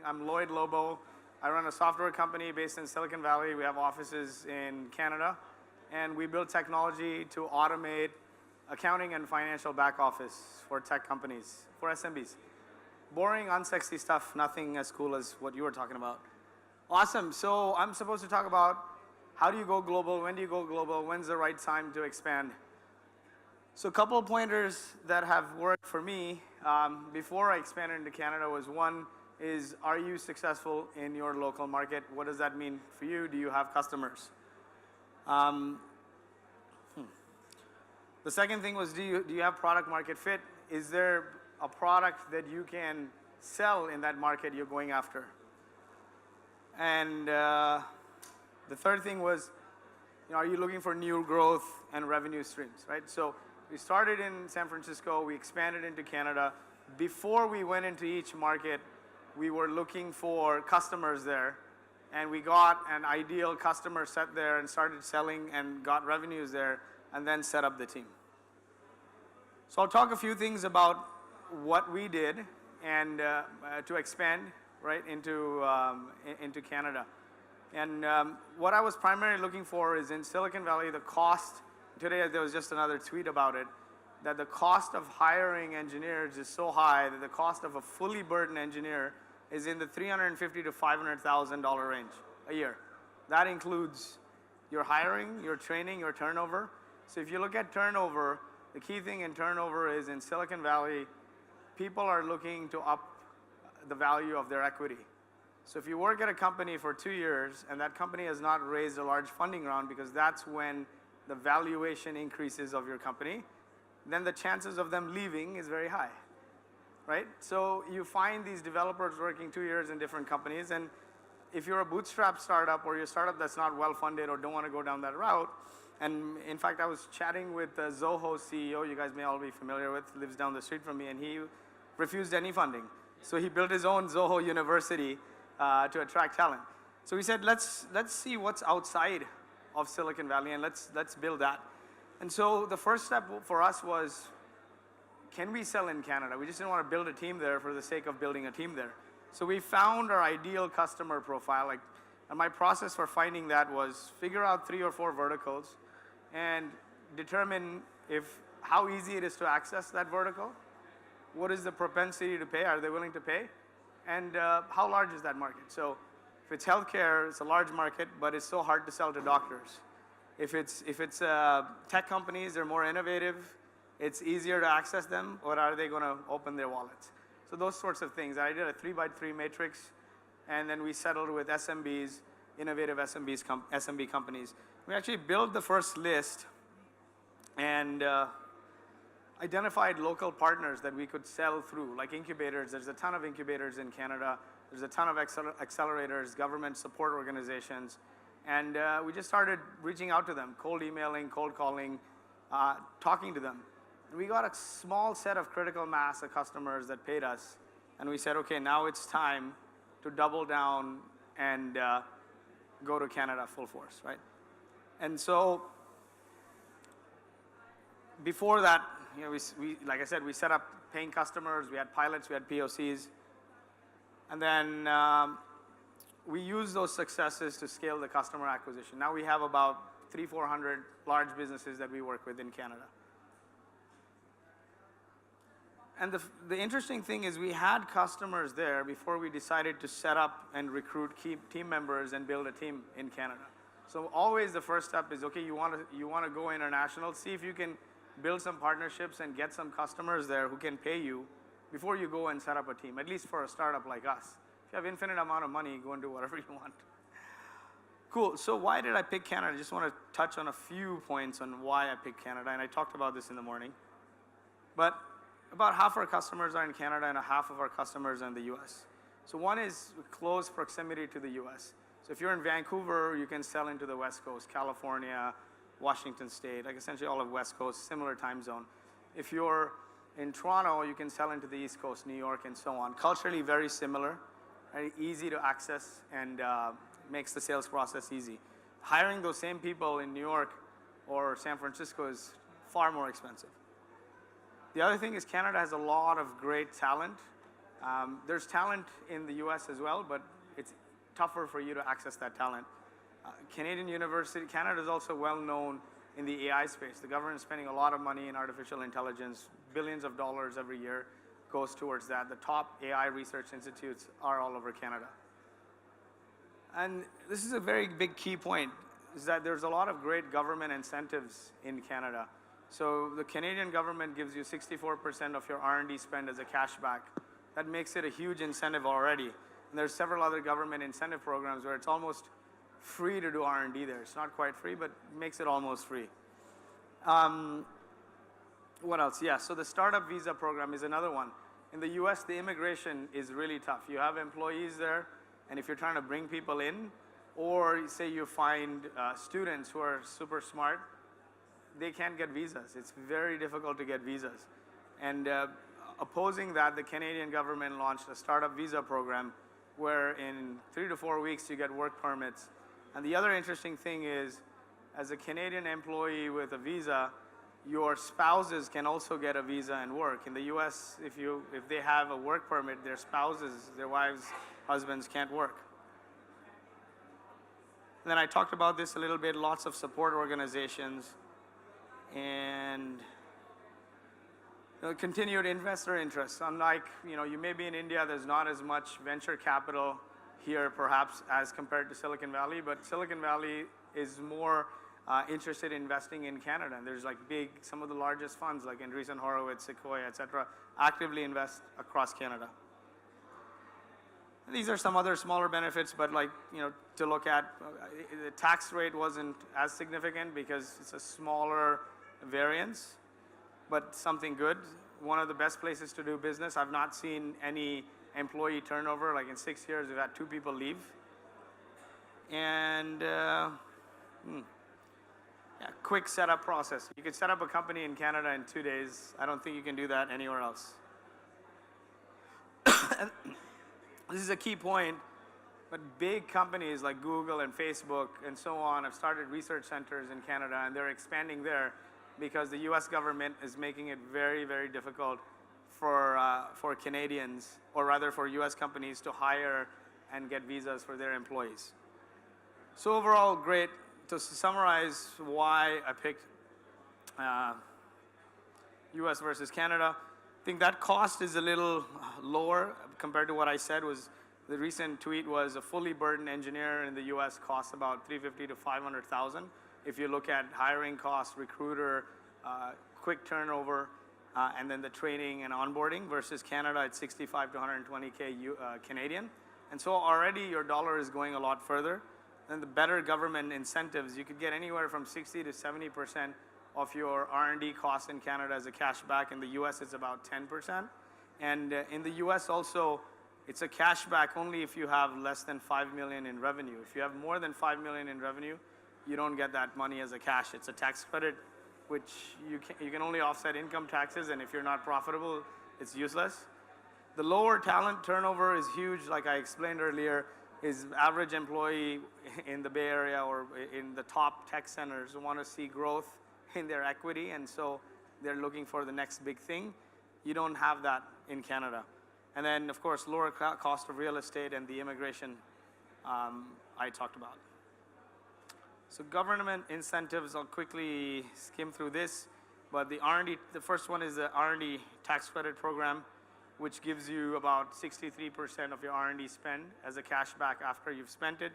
I'm Lloyed Lobo. I run a software company based in Silicon Valley. We have offices in Canada. And we build technology to automate accounting and financial back office for tech companies, for SMBs. Boring, unsexy stuff, nothing as cool as what you were talking about. Awesome, so I'm supposed to talk about how do you go global, when do you go global, when's the right time to expand. So a couple of pointers that have worked for me before I expanded into Canada was one is, are you successful in your local market? What does that mean for you? Do you have customers? The second thing was, do you have product market fit? Is there a product that you can sell in that market you're going after? And the third thing was, are you looking for new growth and revenue streams, right? So we started in San Francisco, we expanded into Canada. Before we went into each market, we were looking for customers there, and we got an ideal customer set there and started selling and got revenues there, and then set up the team. So I'll talk a few things about what we did and to expand right into Canada. And what I was primarily looking for is in Silicon Valley, the cost, today there was just another tweet about it, that the cost of hiring engineers is so high that the cost of a fully burdened engineer is in the $350,000 to $500,000 range a year. That includes your hiring, your training, your turnover. So if you look at turnover, the key thing in turnover is in Silicon Valley, people are looking to up the value of their equity. So if you work at a company for 2 years and that company has not raised a large funding round, because that's when the valuation increases of your company, then the chances of them leaving is very high, right? So you find these developers working 2 years in different companies, and if you're a bootstrap startup or you're a startup that's not well funded or don't want to go down that route, and in fact I was chatting with Zoho's CEO, you guys may all be familiar with, lives down the street from me, and he refused any funding. So he built his own Zoho University to attract talent. So we said, let's see what's outside of Silicon Valley and let's build that. And so the first step for us was, can we sell in Canada? We just didn't want to build a team there for the sake of building a team there. So we found our ideal customer profile. And my process for finding that was figure out 3 or 4 verticals and determine how easy it is to access that vertical. What is the propensity to pay? Are they willing to pay? And how large is that market? So if it's healthcare, it's a large market, but it's so hard to sell to doctors. If it's tech companies, they're more innovative, it's easier to access them, or are they going to open their wallets? So those sorts of things. I did a 3x3 matrix, and then we settled with SMBs, innovative SMB companies. We actually built the first list and identified local partners that we could sell through, like incubators. There's a ton of incubators in Canada. There's a ton of accelerators, government support organizations. And we just started reaching out to them, cold emailing, cold calling, talking to them. And we got a small set of critical mass of customers that paid us. And we said, okay, now it's time to double down and go to Canada full force, right? And so before that, we like I said, we set up paying customers, we had pilots, we had POCs, and then we used those successes to scale the customer acquisition. Now we have about 300-400 large businesses that we work with in Canada. And the interesting thing is we had customers there before we decided to set up and recruit key team members and build a team in Canada. So always the first step is, okay, you want to go international, see if you can build some partnerships and get some customers there who can pay you before you go and set up a team, at least for a startup like us. If you have infinite amount of money, go and do whatever you want. Cool, so why did I pick Canada? I just want to touch on a few points on why I picked Canada, and I talked about this in the morning. But about half our customers are in Canada and half of our customers are in the US. So one is close proximity to the US. So if you're in Vancouver, you can sell into the West Coast, California, Washington State, like essentially all of West Coast, similar time zone. If you're in Toronto, you can sell into the East Coast, New York, and so on. Culturally very similar, right? Easy to access, and makes the sales process easy. Hiring those same people in New York or San Francisco is far more expensive. The other thing is Canada has a lot of great talent There's talent in the US as well, but it's tougher for you to access that talent. Canadian University, Canada is also well known in the AI space. The government is spending a lot of money in artificial intelligence, billions of dollars every year goes towards that. The top AI research institutes are all over Canada. And this is a very big key point, is that there's a lot of great government incentives in Canada. So the Canadian government gives you 64% of your R&D spend as a cashback. That makes it a huge incentive already. And there's several other government incentive programs where it's almost free to do R&D there. It's not quite free, but it makes it almost free. What else? Yeah, so the startup visa program is another one. In the US, the immigration is really tough. You have employees there, and if you're trying to bring people in, or say you find students who are super smart, they can't get visas. It's very difficult to get visas. And opposing that, the Canadian government launched a startup visa program where in 3 to 4 weeks you get work permits. And the other interesting thing is, as a Canadian employee with a visa, your spouses can also get a visa and work. In the US, if they have a work permit, their spouses, their wives, husbands can't work. And then I talked about this a little bit, lots of support organizations, and continued investor interest. Unlike, you may be in India, there's not as much venture capital here perhaps as compared to Silicon Valley, but Silicon Valley is more interested in investing in Canada. And there's like some of the largest funds like Andreessen Horowitz, Sequoia, et cetera, actively invest across Canada. These are some other smaller benefits, but to look at, the tax rate wasn't as significant because it's a smaller variance, but something good. One of the best places to do business. I've not seen any employee turnover. Like in 6 years, we've had 2 people leave. And quick setup process. You could set up a company in Canada in 2 days. I don't think you can do that anywhere else. This is a key point, but big companies like Google and Facebook and so on have started research centers in Canada, and they're expanding there because the US government is making it very, very difficult for Canadians, or rather for US companies, to hire and get visas for their employees. So overall, great. To summarize why I picked US versus Canada, I think that cost is a little lower compared to what I said. The recent tweet was a fully burdened engineer in the US costs about $350,000 to $500,000. If you look at hiring costs, recruiter, quick turnover, and then the training and onboarding, versus Canada at 65 to 120K Canadian. And so already your dollar is going a lot further. And the better government incentives, you could get anywhere from 60 to 70% of your R&D costs in Canada as a cash back. In the US, it's about 10%. And in the US also, it's a cash back only if you have less than 5 million in revenue. If you have more than 5 million in revenue, you don't get that money as a cash. It's a tax credit, which you can only offset income taxes, and if you're not profitable, it's useless. The lower talent turnover is huge, like I explained earlier. Is average employee in the Bay Area or in the top tech centers want to see growth in their equity, and so they're looking for the next big thing. You don't have that in Canada. And then, of course, lower cost of real estate and the immigration I talked about. So government incentives, I'll quickly skim through this, but the first one is the R&D tax credit program, which gives you about 63% of your R&D spend as a cash back after you've spent it.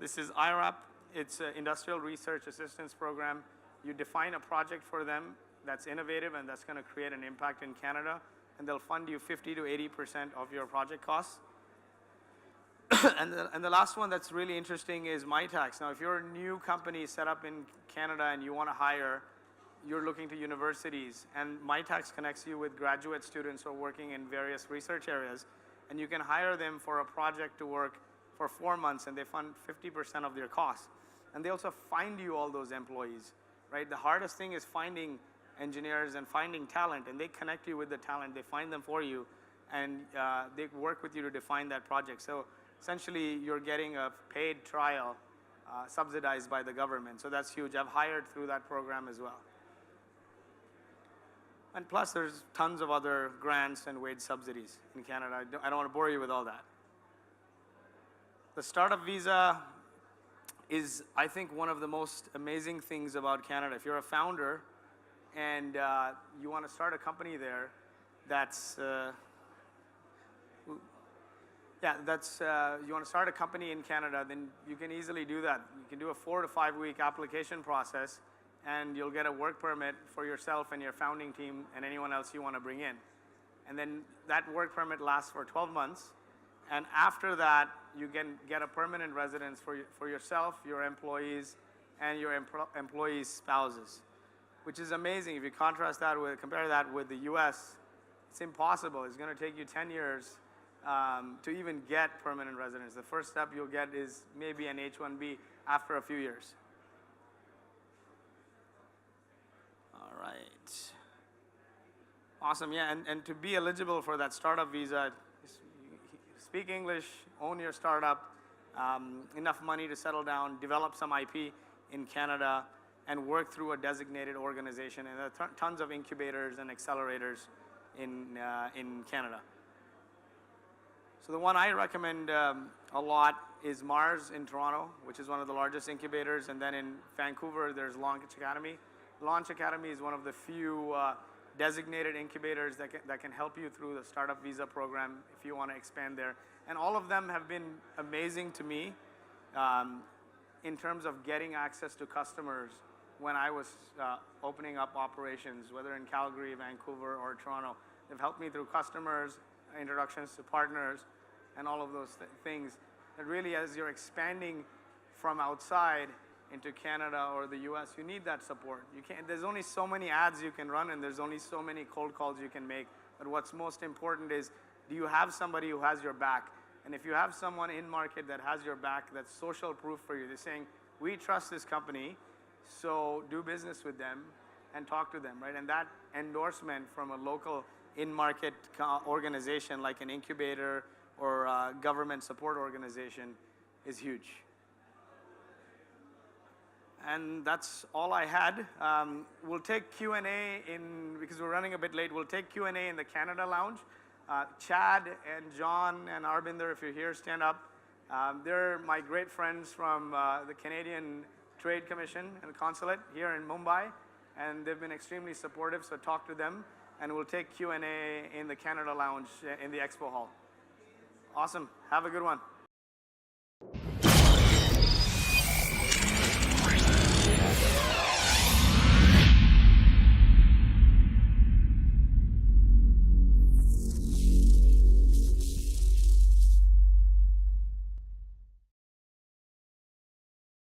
This is IRAP. It's an Industrial Research Assistance Program. You define a project for them that's innovative and that's going to create an impact in Canada, and they'll fund you 50 to 80% of your project costs. And the last one that's really interesting is MyTax. Now, if you're a new company set up in Canada and you want to hire, you're looking to universities, and MyTax connects you with graduate students who are working in various research areas, and you can hire them for a project to work for 4 months, and they fund 50% of their costs. And they also find you all those employees, right? The hardest thing is finding engineers and finding talent, and they connect you with the talent. They find them for you, and they work with you to define that project. So essentially, you're getting a paid trial subsidized by the government. So that's huge. I've hired through that program as well. And plus, there's tons of other grants and wage subsidies in Canada. I don't want to bore you with all that. The startup visa is, I think, one of the most amazing things about Canada. If you're a founder and you want to start a company there, you want to start a company in Canada, then you can easily do that. You can do a 4 to 5 week application process, and you'll get a work permit for yourself and your founding team and anyone else you want to bring in. And then that work permit lasts for 12 months. And after that, you can get a permanent residence for yourself, your employees, and your employees' spouses, which is amazing. If you compare that with the US, it's impossible. It's going to take you 10 years to even get permanent residence. The first step you'll get is maybe an H-1B after a few years. All right. Awesome, yeah, and to be eligible for that startup visa, speak English, own your startup, enough money to settle down, develop some IP in Canada, and work through a designated organization. And there are tons of incubators and accelerators in Canada. So the one I recommend a lot is Mars in Toronto, which is one of the largest incubators. And then in Vancouver, there's Launch Academy. Launch Academy is one of the few designated incubators that can help you through the startup visa program if you want to expand there. And all of them have been amazing to me in terms of getting access to customers when I was opening up operations, whether in Calgary, Vancouver, or Toronto. They've helped me through customers, introductions to partners, and all of those things. And really, as you're expanding from outside into Canada or the US, you need that support. There's only so many ads you can run, and there's only so many cold calls you can make. But what's most important is, do you have somebody who has your back? And if you have someone in market that has your back, that's social proof for you. They're saying, we trust this company, so do business with them and talk to them, right? And that endorsement from a local in-market organization like an incubator or a government support organization is huge. And that's all I had. We'll take Q&A because we're running a bit late, we'll take Q&A in the Canada Lounge. Chad and John and Arbinder, if you're here, stand up. They're my great friends from the Canadian Trade Commission and Consulate here in Mumbai, and they've been extremely supportive, so talk to them. And we'll take Q&A in the Canada Lounge in the Expo Hall. Awesome. Have a good one.